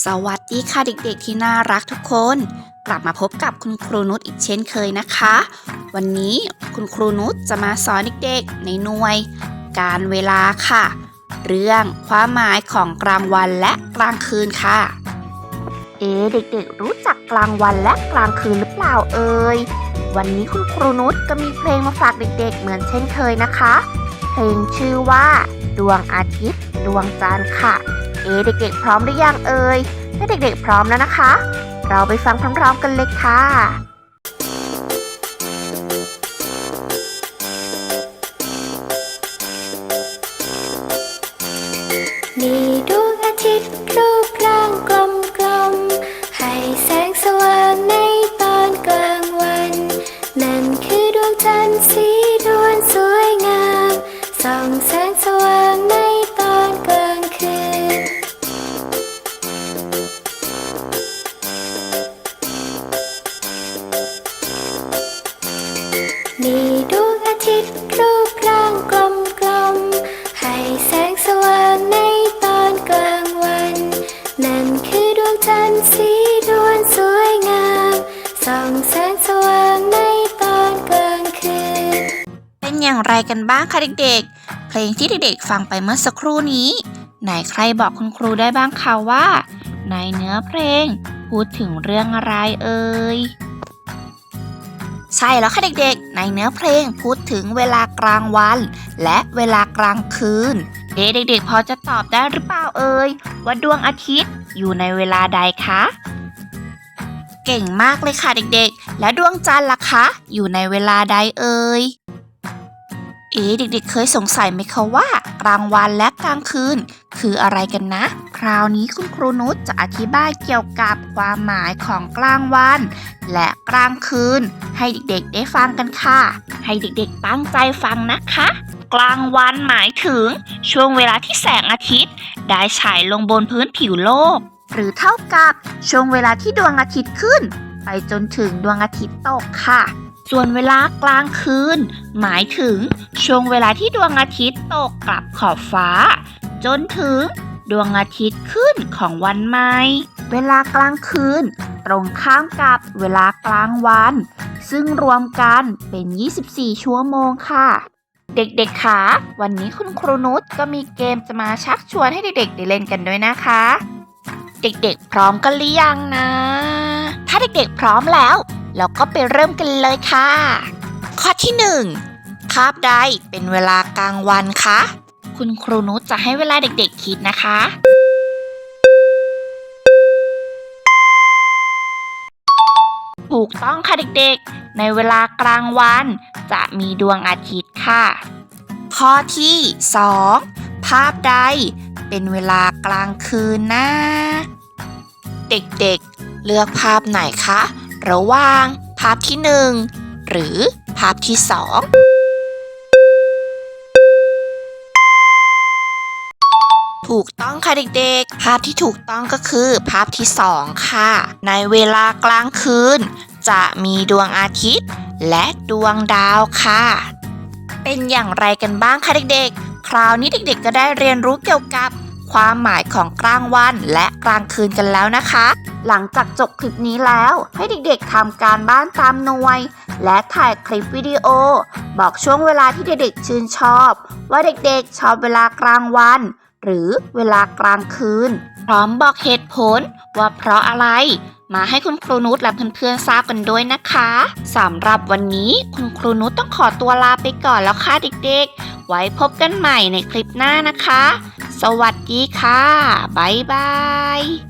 สวัสดีค่ะเด็กๆที่น่ารักทุกคนกลับมาพบกับคุณครูนุชอีกเช่นเคยนะคะวันนี้คุณครูนุชจะมาสอนเด็กๆในหน่วยการเวลาค่ะเรื่องความหมายของกลางวันและกลางคืนค่ะเด็กๆรู้จักกลางวันและกลางคืนหรือเปล่าวันนี้คุณครูนุชก็มีเพลงมาฝากเด็กๆเหมือนเช่นเคยนะคะเพลงชื่อว่าดวงอาทิตย์ดวงจันทร์ค่ะเด็กๆพร้อมหรือยังถ้าเด็กๆพร้อมแล้วนะคะเราไปฟังพร้อมๆกันเลยค่ะมีดวงอาทิตย์รูปร่างกลมๆให้แสงสว่างในตอนกลางวันนั่นคือดวงจันทร์สีดวงสวยงามส่องแสงสว่างในตอนกลางคืนมีดวงอาทิตย์รูปร่างกลมๆให้แสงสว่างในตอนกลางวันนั่นคือดวงจันทร์สีดวงสวยงามส่องแสงสว่างในตอนกลางคืนเป็นอย่างไรกันบ้างคะเด็กๆเพลงที่เด็กๆฟังไปเมื่อสักครู่นี้ไหนใครบอกคุณครูได้บ้างคะว่าในเนื้อเพลงพูดถึงเรื่องอะไรใช่แล้วค่ะเด็กๆในเนื้อเพลงพูดถึงเวลากลางวันและเวลากลางคืนเด็กๆพอจะตอบได้หรือเปล่าว่าดวงอาทิตย์อยู่ในเวลาใดคะเก่งมากเลยค่ะเด็กๆและดวงจันทร์ล่ะคะอยู่ในเวลาใดเด็กๆเคยสงสัยไหมคะว่ากลางวันและกลางคืนคืออะไรกันนะคราวนี้คุณครูนุชจะอธิบายเกี่ยวกับความหมายของกลางวันและกลางคืนให้เด็กๆได้ฟังกันค่ะให้เด็กๆตั้งใจฟังนะคะกลางวันหมายถึงช่วงเวลาที่แสงอาทิตย์ได้ฉายลงบนพื้นผิวโลกหรือเท่ากับช่วงเวลาที่ดวงอาทิตย์ขึ้นไปจนถึงดวงอาทิตย์ตกค่ะส่วนเวลากลางคืนหมายถึงช่วงเวลาที่ดวงอาทิตย์ตกกลับขอบฟ้าจนถึงดวงอาทิตย์ขึ้นของวันใหม่เวลากลางคืนตรงข้ามกับเวลากลางวันซึ่งรวมกันเป็น24ชั่วโมงค่ะเด็กๆคะวันนี้คุณครูนุชก็มีเกมจะมาชักชวนให้เด็กๆได้เล่นกันด้วยนะคะเด็กๆพร้อมกันหรือยังนะถ้าเด็กๆพร้อมแล้วเราก็ไปเริ่มกันเลยค่ะข้อที่1ภาพใดเป็นเวลากลางวันคะคุณครูนุชจะให้เวลาเด็กๆคิดนะคะถูกต้องค่ะเด็กๆในเวลากลางวันจะมีดวงอาทิตย์ค่ะข้อที่2ภาพใดเป็นเวลากลางคืนนะเด็กๆเลือกภาพไหนคะระหว่างภาพที่1หรือภาพที่2ถูกต้องค่ะเด็กๆภาพที่ถูกต้องก็คือภาพที่2ค่ะในเวลากลางคืนจะมีดวงอาทิตย์และดวงดาวค่ะเป็นอย่างไรกันบ้างคะเด็กๆคราวนี้เด็กๆก็ได้เรียนรู้เกี่ยวกับความหมายของกลางวันและกลางคืนกันแล้วนะคะหลังจากจบคลิปนี้แล้วให้เด็กๆทำการบ้านตามหน่วยและถ่ายคลิปวิดีโอบอกช่วงเวลาที่เด็กๆชื่นชอบว่าเด็กๆชอบเวลากลางวันหรือเวลากลางคืนพร้อมบอกเหตุผลว่าเพราะอะไรมาให้คุณครูนุชและเพื่อนๆทราบกันด้วยนะคะสำหรับวันนี้คุณครูนุชต้องขอตัวลาไปก่อนแล้วค่ะเด็กๆไว้พบกันใหม่ในคลิปหน้านะคะสวัสดีค่ะบ๊ายบาย